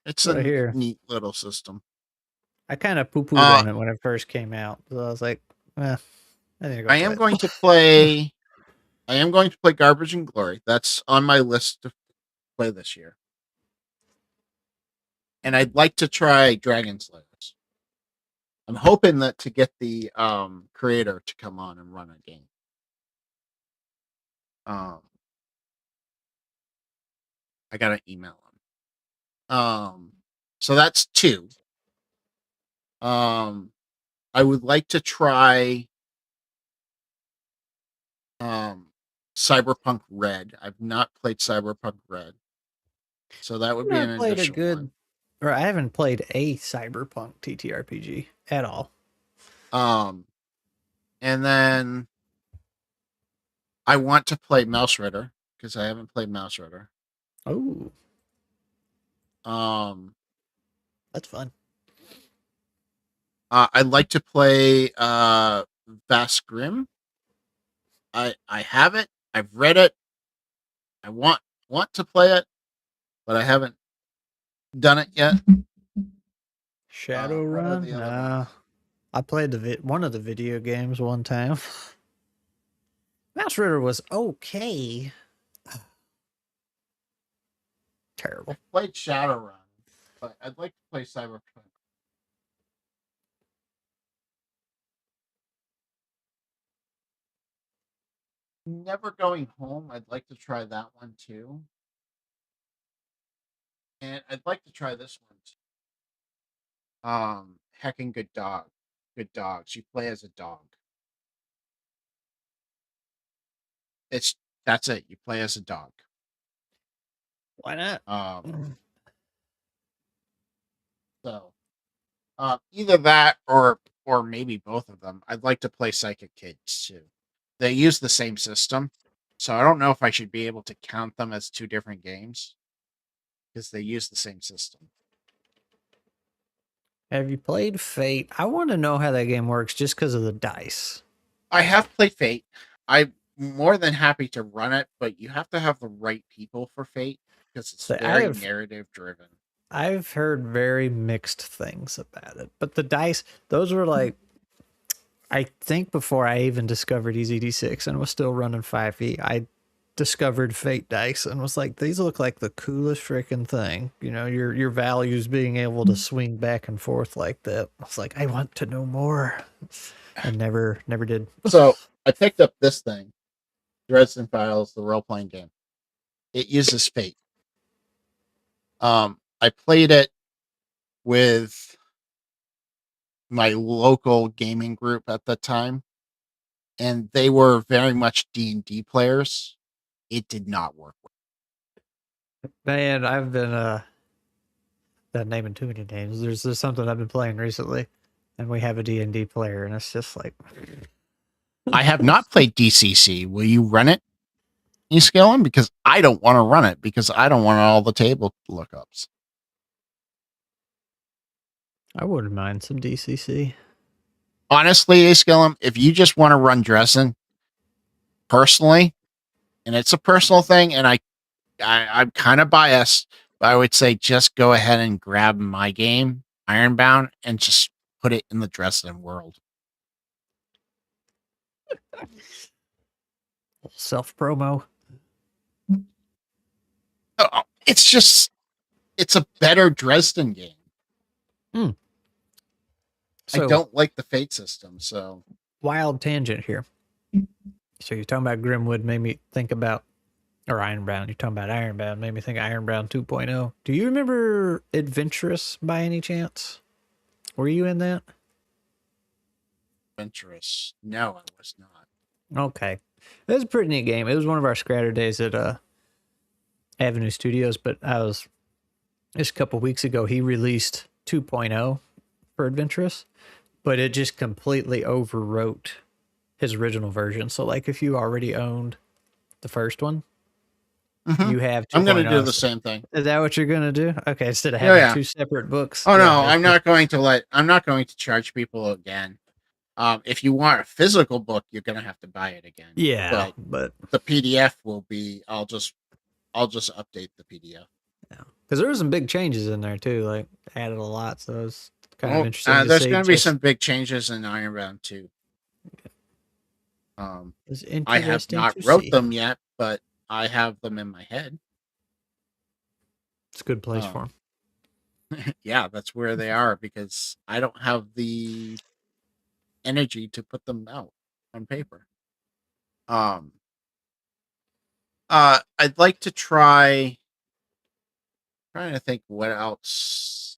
It's What I a hear. neat little system. I kind of poo pooed on it when it first came out. So I was like, I need to go. I am going to play Garbage and Glory. That's on my list to play this year. And I'd like to try Dragon Slayers. I'm hoping that to get the creator to come on and run a game. I gotta email him. So that's 2. I would like to try Cyberpunk Red. I've not played Cyberpunk Red, so that would be an additional one. Or I haven't played a Cyberpunk TTRPG at all. And then I want to play Mouse Ritter because I haven't played Mouse Ritter. Oh, that's fun. I'd like to play Vast Grim. I have it. I've read it. I want to play it, but I haven't done it yet. Shadowrun? Nah. I played one of the video games one time. Mouse Ritter was okay. Terrible. I played Shadowrun, but I'd like to play Cyberpunk. Never Going Home. I'd like to try that one too. And I'd like to try this one too. Heckin' Good Dog. Good Dogs. You play as a dog. That's it. You play as a dog. Why not? So either that or maybe both of them. I'd like to play Psychic Kids too. They use the same system, so I don't know if I should be able to count them as 2 different games because they use the same system. Have you played Fate? I want to know how that game works just because of the dice. I have played Fate. I'm more than happy to run it, but you have to have the right people for Fate because it's very narrative driven. I've heard very mixed things about it, but the dice, those were like, I think before I even discovered EZD6 and was still running 5e, I discovered Fate dice and was like, these look like the coolest freaking thing. You know, your values being able to swing back and forth like that. I was like, I want to know more. And never did. So I picked up this thing, Dresden Files, the role-playing game. It uses Fate. I played it with my local gaming group at the time, and they were very much D&D players. It did not work. Man, I've been not naming too many names. There's something I've been playing recently, and we have a D&D player, and it's just like I have not played DCC. Will you run it, Eskillen? Because I don't want to run it because I don't want all the table lookups. I wouldn't mind some DCC. Honestly, Eskillen, if you just want to run Dresden personally, and it's a personal thing, and I'm kind of biased, but I would say just go ahead and grab my game, Ironbound, and just put it in the Dresden world. Self promo. It's a better Dresden game. So, I don't like the fate system, so. Wild tangent here. So you're talking about Grimwood, made me think about, or Ironbound. You're talking about Ironbound, made me think of Ironbound 2.0. Do you remember Adventurous by any chance? Were you in that? Adventurous? No, I was not. Okay. It was a pretty neat game. It was one of our Scratter days at Avenue Studios, but just a couple weeks ago, he released 2.0 for Adventurous, but it just completely overwrote his original version. So, like, if you already owned the first one, you have 2.0. I'm going to do the same thing. Is that what you're going to do? Okay, instead of having two separate books. Oh, no, I'm not going to charge people again. If you want a physical book, you're going to have to buy it again. Yeah, but the PDF will be, I'll just update the PDF. Yeah, because there were some big changes in there too, like added a lot, so it was kind of interesting. There's going to be some big changes in Ironbound too. I have not wrote them yet, but I have them in my head. It's a good place for them. Yeah, that's where they are because I don't have the energy to put them out on paper. I'd like to trying to think what else.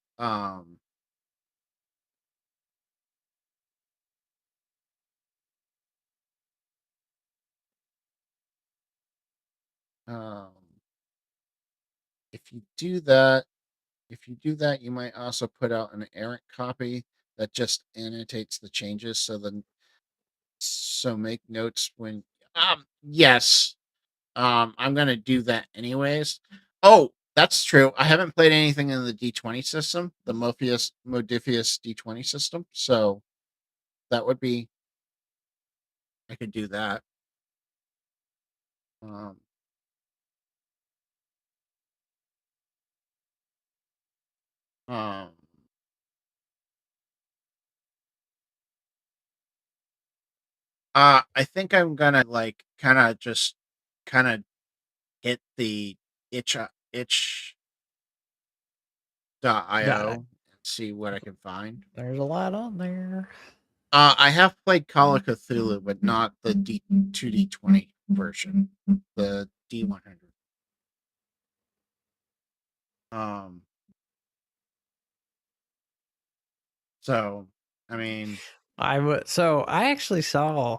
If you do that, you might also put out an errant copy that just annotates the changes. So make notes when. Yes. I'm gonna do that anyways. Oh, that's true. I haven't played anything in the D20 system, the Modifius D20 system. So that would be. I could do that. I think I'm gonna kind of hit the itch.io and see what I can find. There's a lot on there. I have played Call of Cthulhu, but not the 2D20 version, the D100. So, I mean, I actually saw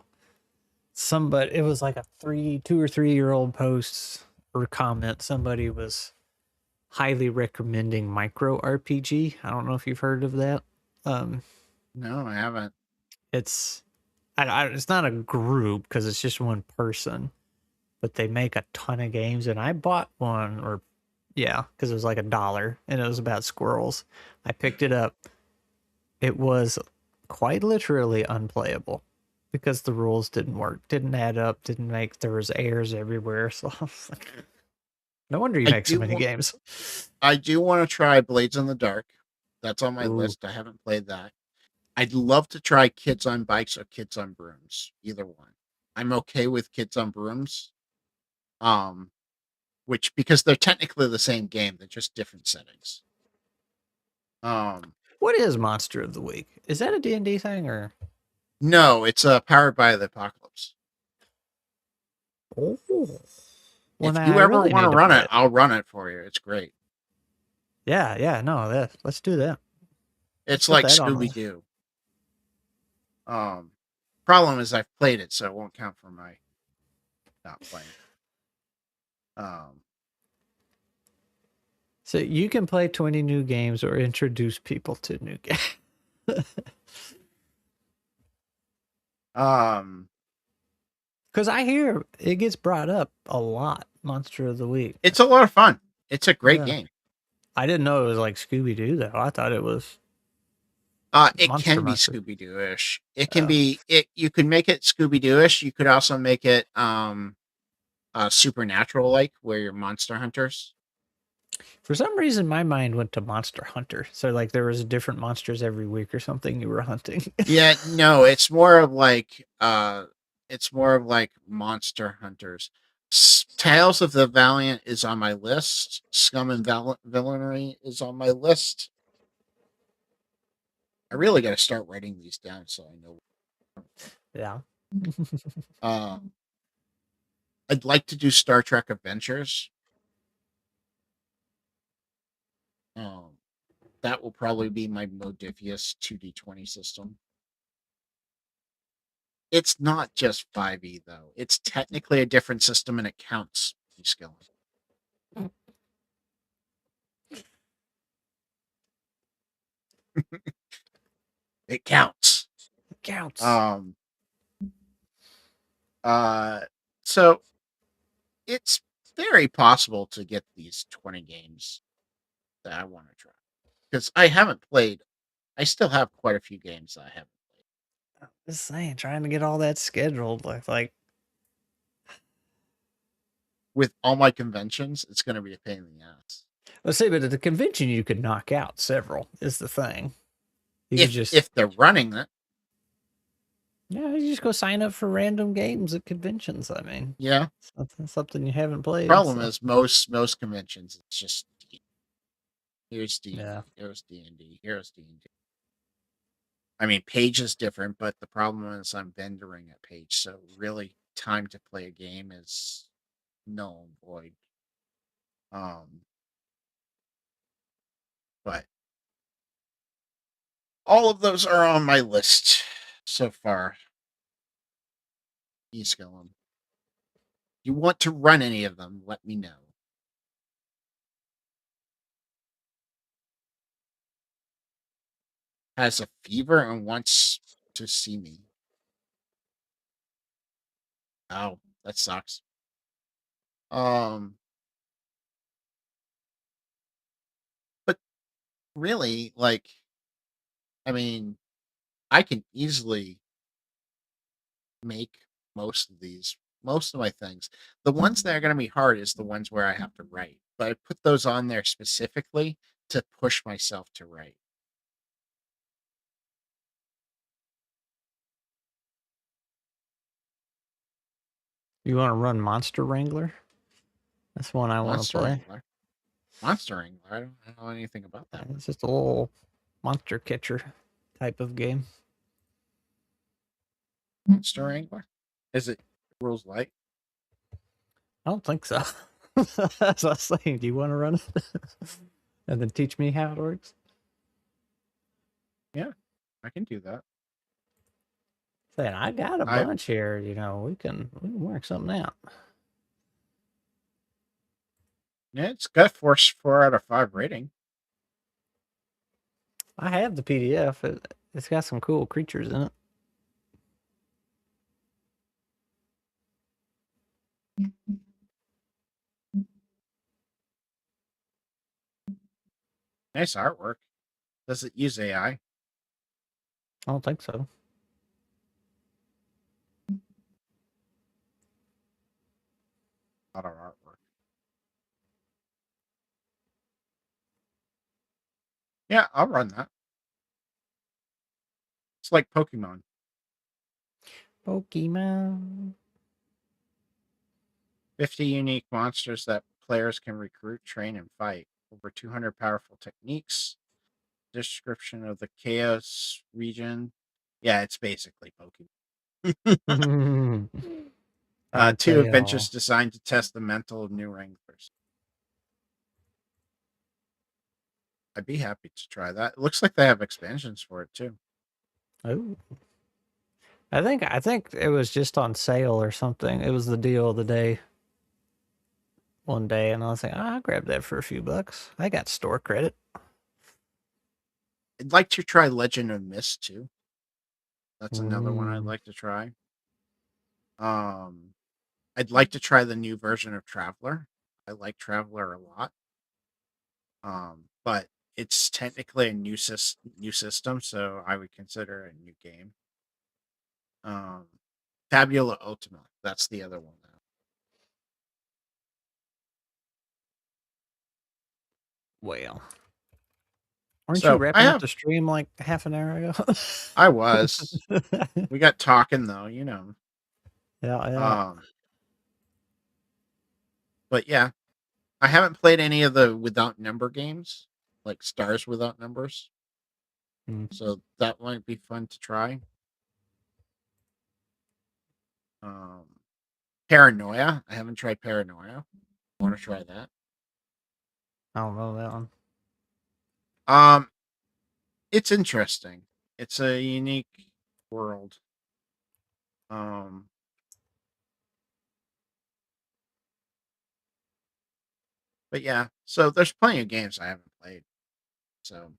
somebody. It was like a 2 or 3 year old post or comment. Somebody was highly recommending Micro RPG. I don't know if you've heard of that. No, I haven't. It's it's not a group because it's just one person, but they make a ton of games. And I bought one, because it was like $1 and it was about squirrels. I picked it up. It was quite literally unplayable because the rules didn't work, didn't add up, there was errors everywhere. So I was like, no wonder you make so many games. I do want to try Blades in the Dark. That's on my list. I haven't played that. I'd love to try Kids on Bikes or Kids on Brooms. Either one. I'm okay with Kids on Brooms. Because they're technically the same game. They're just different settings. What is Monster of the Week? Is that a D&D thing or? No, it's Powered by the Apocalypse. Oh. Well, if you ever want to run it, I'll run it for you. It's great. Yeah, no, let's do that. It's like Scooby-Doo. Problem is I've played it, so it won't count for my not playing. So you can play 20 new games or introduce people to new games. Because I hear it gets brought up a lot. Monster of the Week. It's a lot of fun. It's a great Yeah. game. I didn't know it was like Scooby Doo though. I thought it was. It Monster can be Mushroom. Scooby Doo-ish. It can be it. You could make it Scooby Doo-ish. You could also make it supernatural like, where you're monster hunters. For some reason, my mind went to Monster Hunter. So like there was different monsters every week or something you were hunting. Yeah, no, it's more of like monster hunters. Tales of the Valiant is on my list. Scum and Villainy is on my list. I really got to start writing these down so I know. Yeah. I'd like to do Star Trek Adventures. That will probably be my Modifius 2D20 system. It's not just 5e though. It's technically a different system and it counts skill. It counts. It counts. So it's very possible to get these 20 games that I want to try. Because I haven't played. I still have quite a few games that I haven't played. Just saying, trying to get all that scheduled. Like with all my conventions, it's going to be a pain in the ass. Let's say, but at the convention, you could knock out several. Is the thing. You If they're running it. Yeah, you just go sign up for random games at conventions. I mean, yeah, it's something you haven't played. Problem is most conventions, it's just here's D&D, yeah. here's D&D, here's D&D. I mean, Page is different, but the problem is I'm vendoring at Page, so really time to play a game is null and void. But all of those are on my list so far. If you want to run any of them, let me know. Has a fever and wants to see me. Oh, that sucks. But really, like, I mean, I can easily make most of my things. The ones that are going to be hard is the ones where I have to write, but I put those on there specifically to push myself to write. You want to run Monster Wrangler? That's one I want to play. Monster Wrangler? I don't know anything about that. It's just a little monster catcher type of game. Monster Wrangler? Is it rules light? I don't think so. That's what I was saying. Do you want to run it? And then teach me how it works? Yeah, I can do that. Saying I got a bunch here, we can work something out. Yeah, it's got 4 out of 5 rating. I have the PDF. It's got some cool creatures in it. Nice artwork. Does it use AI? I don't think so. A lot of artwork. Yeah, I'll run that. It's like Pokemon. Pokemon. 50 unique monsters that players can recruit, train, and fight. Over 200 powerful techniques. Description of the Chaos region. Yeah, it's basically Pokemon. 2 adventures designed to test the mental of new Wranglers. I'd be happy to try that. It looks like they have expansions for it, too. Oh. I think it was just on sale or something. It was the deal of the day one day, and I was like, I'll grab that for a few bucks. I got store credit. I'd like to try Legend of Mist too. That's another one I'd Mm. like to try. Um, I'd like to try the new version of Traveler. I like Traveler a lot. But it's technically a new system, so I would consider it a new game. Um, Fabula Ultima. That's the other one now. Well, weren't you So I wrapping up have. the stream like half an hour ago? I was. We got talking though, Yeah, yeah. Um, but yeah, I haven't played any of the without number games, like Stars Without Numbers. Mm. So that might be fun to try. Um, Paranoia. I haven't tried Paranoia. I want to try that. I don't know that one. Um, it's interesting. It's a unique world. Um, but yeah, so there's plenty of games I haven't played. So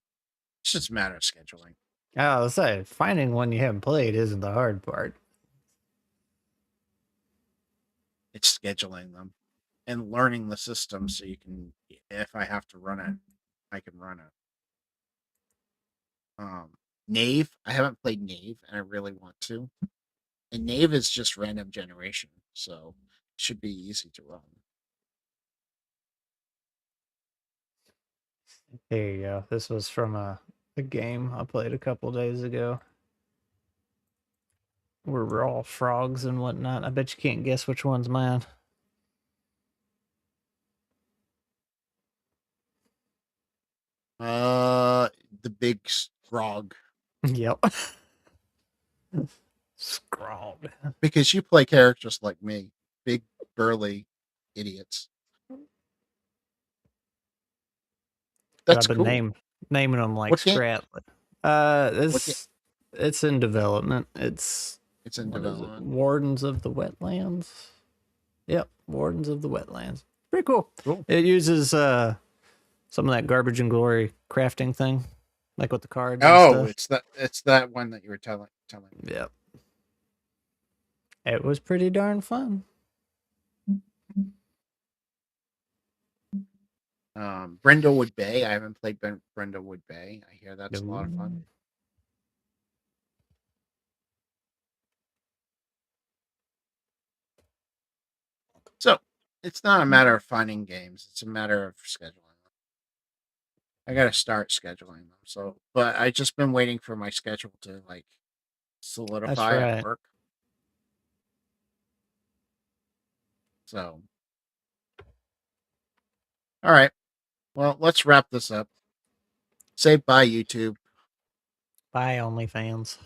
it's just a matter of scheduling. I was say finding one you haven't played isn't the hard part. It's scheduling them and learning the system so you can, if I have to run it, I can run it. Knave. I haven't played Knave, and I really want to. And Knave is just random generation, so it should be easy to run. Here you go. This was from a game I played a couple days ago. Where we're all frogs and whatnot. I bet you can't guess which one's mine. The big frog. Yep. Scrawled. Because you play characters like me, big burly idiots. And That's I've been cool. naming them like What game? Scrap. What game? It's in development. It's It's in what is it? development. Wardens of the Wetlands. Yep, Wardens of the Wetlands. Pretty cool. Cool. It uses some of that garbage and glory crafting thing, like with the cards and Oh, stuff. it's that one that you were telling me. Yep. It was pretty darn fun. Brindlewood Bay. I haven't played Brindlewood Bay. I hear that's a lot of fun. Ooh. So it's not a matter of finding games; it's a matter of scheduling them. I got to start scheduling them. So, but I just been waiting for my schedule to like That's solidify at right. work. So, all right. Well, let's wrap this up. Say bye, YouTube. Bye, OnlyFans.